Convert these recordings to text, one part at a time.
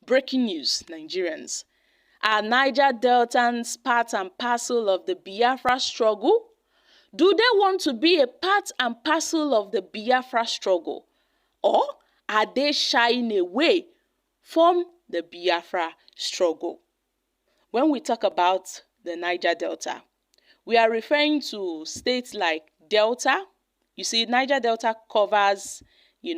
breaking news, Nigerians. Are Niger Deltans part and parcel of the Biafra struggle? Do they want to be a part and parcel of the Biafra struggle? Or are they shying away from the Biafra struggle? When we talk about the Niger Delta, we are referring to states like Delta. You see, Niger Delta covers,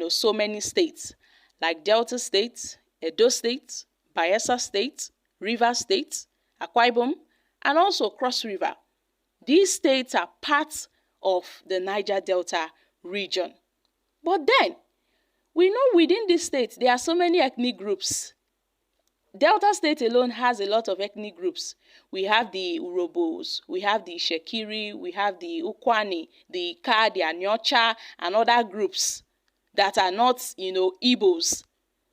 so many states like Delta State, Edo State, Bayelsa State, Rivers State, Akwa Ibom, and also Cross River. These states are part of the Niger Delta region. But then, we know within these states, there are so many ethnic groups. Delta State alone has a lot of ethnic groups. We have the Urobos, we have the Shekiri, we have the Ukwani, the Ika, the Anyocha, and other groups that are not, Igbos,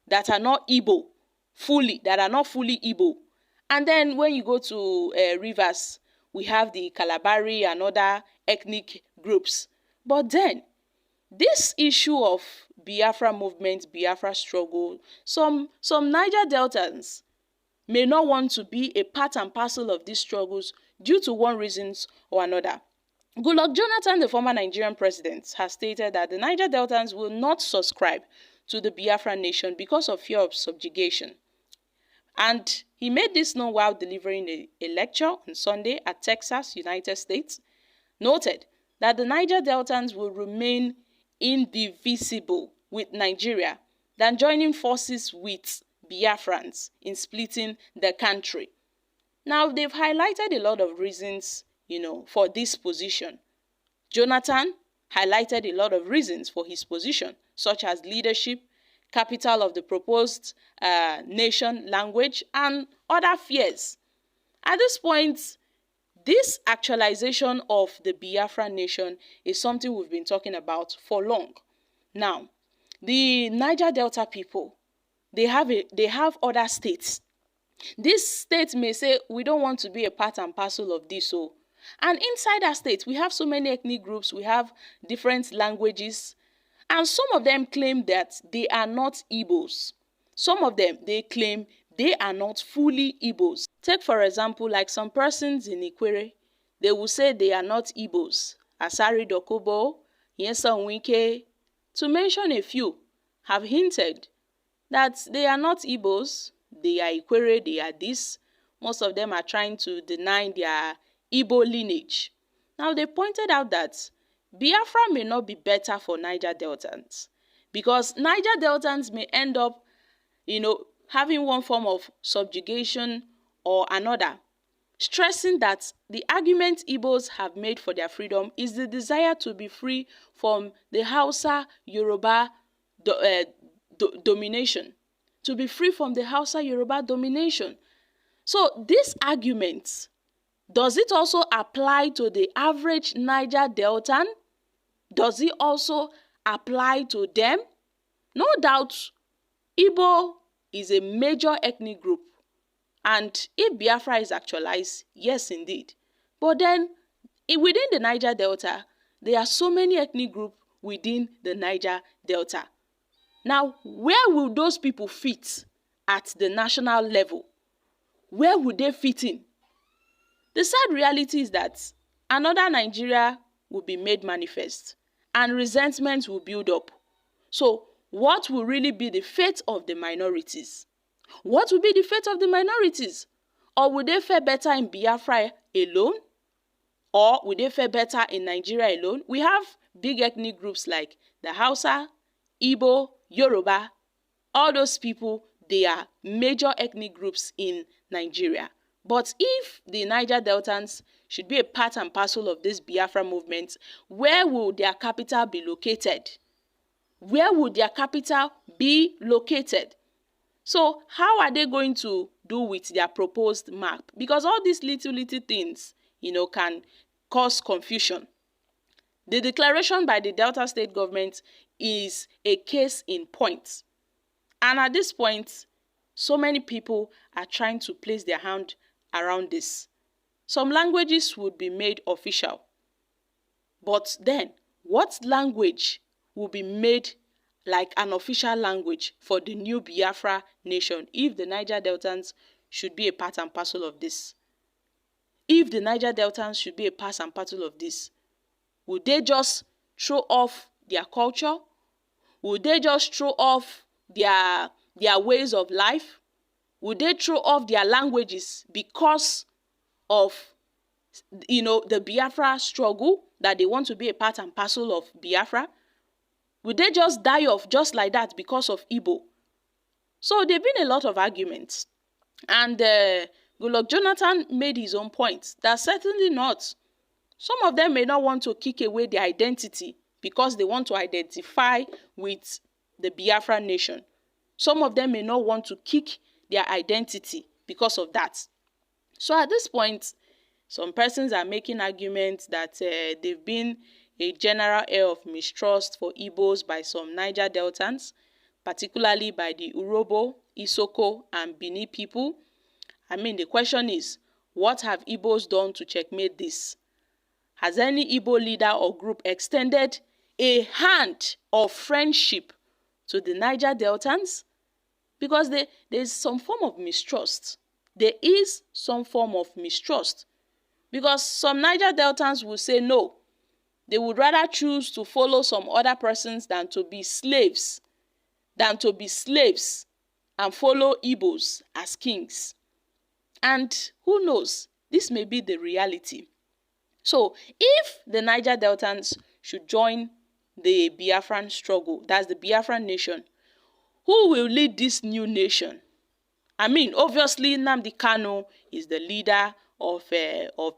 that are not Igbo fully, that are not fully Igbo. And then when you go to Rivers, we have the Kalabari and other ethnic groups. But then, this issue of Biafra movement, Biafra struggle, some Niger Deltans may not want to be a part and parcel of these struggles due to one reason or another. Goodluck Jonathan, the former Nigerian president, has stated that the Niger Deltans will not subscribe to the Biafra nation because of fear of subjugation. And he made this known while delivering a lecture on Sunday at Texas, United States, noted that the Niger Deltans will remain indivisible with Nigeria than joining forces with Biafrans in splitting the country. Now, they've highlighted a lot of reasons, for this position. Jonathan highlighted a lot of reasons for his position, such as leadership, capital of the proposed nation, language, and other fears. At this point, this actualization of the Biafra nation is something we've been talking about for long. Now, the Niger Delta people, they have other states. These states may say, we don't want to be a part and parcel of this. And inside our states, we have so many ethnic groups, we have different languages, and some of them claim that they are not Igbos. Some of them, they claim they are not fully Igbos. Take, for example, like some persons in Ikwere, they will say they are not Igbos. Asari Dokubo, Yesa Nwike, to mention a few, have hinted that they are not Igbos, they are Ikwere, they are this. Most of them are trying to deny their Igbo lineage. Now, they pointed out that Biafra may not be better for Niger Deltans because Niger Deltans may end up, having one form of subjugation or another, stressing that the argument Igbos have made for their freedom is the desire to be free from the Hausa Yoruba domination, to be free from the Hausa Yoruba domination. So this argument, does it also apply to the average Niger Deltan? Does it also apply to them? No doubt, Igbo is a major ethnic group. And if Biafra is actualized, yes indeed. But then, within the Niger Delta, there are so many ethnic groups within the Niger Delta. Now, where will those people fit at the national level? Where would they fit in? The sad reality is that another Nigeria will be made manifest and resentment will build up. So, what will really be the fate of the minorities? What will be the fate of the minorities? Or will they fare better in Biafra alone? Or will they fare better in Nigeria alone? We have big ethnic groups like the Hausa, Igbo, Yoruba. All those people, they are major ethnic groups in Nigeria. But if the Niger Deltans should be a part and parcel of this Biafra movement, where will their capital be located? Where would their capital be located? So how are they going to do with their proposed map? Because all these little things, can cause confusion. The declaration by the Delta State government is a case in point. And at this point, so many people are trying to place their hand around this. Some languages would be made official. But then, what language will be made like an official language for the new Biafra nation if the Niger Deltans should be a part and parcel of this? If the Niger Deltans should be a part and parcel of this, would they just throw off their culture? Would they just throw off their ways of life? Would they throw off their languages because of, the Biafra struggle, that they want to be a part and parcel of Biafra? Would they just die off just like that because of Igbo? So there have been a lot of arguments. And Goodluck Jonathan made his own point that certainly not. Some of them may not want to kick away their identity because they want to identify with the Biafra nation. Some of them may not want to kick their identity because of that. So at this point, some persons are making arguments that they've been a general air of mistrust for Igbos by some Niger Deltans, particularly by the Urobo, Isoko, and Bini people. I mean, the question is, what have Igbos done to checkmate this? Has any Igbo leader or group extended a hand of friendship to the Niger Deltans? Because there's some form of mistrust. There is some form of mistrust. Because some Niger Deltans will say no. They would rather choose to follow some other persons than to be slaves. And follow Igbos as kings. And who knows, this may be the reality. So if the Niger Deltans should join the Biafran struggle, that's the Biafran nation, who will lead this new nation? I mean, obviously, Nnamdi Kanu is the leader of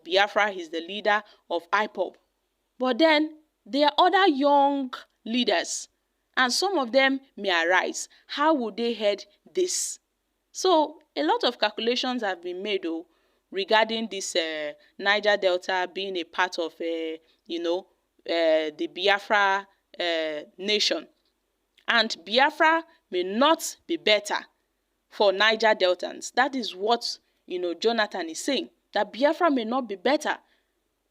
Biafra. He's the leader of IPOB. But then there are other young leaders, and some of them may arise. How would they head this? So a lot of calculations have been made regarding this Niger Delta being a part of the Biafra nation. And Biafra may not be better for Niger Deltans. That is what Jonathan is saying, that Biafra may not be better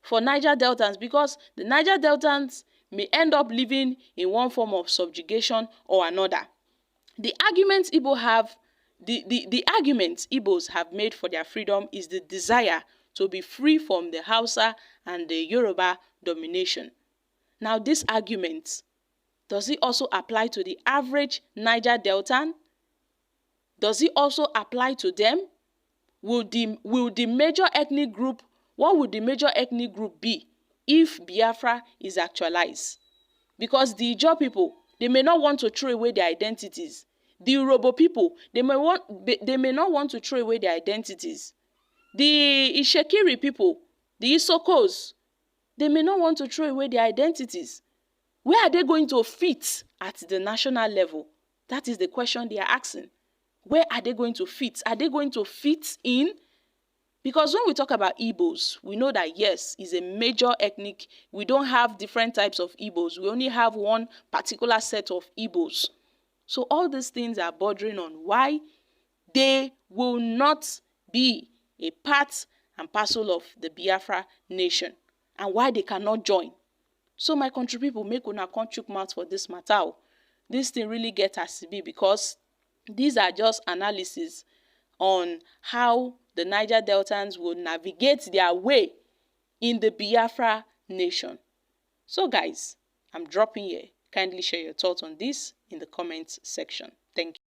for Niger Deltans because the Niger Deltans may end up living in one form of subjugation or another. The arguments Igbos have made for their freedom is the desire to be free from the Hausa and the Yoruba domination. Now, this argument, does it also apply to the average Niger Deltan? Does it also apply to them? What would the major ethnic group be if Biafra is actualized? Because the Ijaw people, they may not want to throw away their identities. The Urobo people, they may not want to throw away their identities. The Ishekiri people, the Isokos, they may not want to throw away their identities. Where are they going to fit at the national level? That is the question they are asking. Where are they going to fit? Are they going to fit in? Because when we talk about Igbos, we know that yes, it's a major ethnic. We don't have different types of Igbos. We only have one particular set of Igbos. So all these things are bordering on why they will not be a part and parcel of the Biafra nation and why they cannot join. So my country people, make una come chook mouth for this matter. This thing really gets us to be because these are just analysis on how the Niger Deltans will navigate their way in the Biafra nation. So guys, I'm dropping here. Kindly share your thoughts on this in the comments section. Thank you.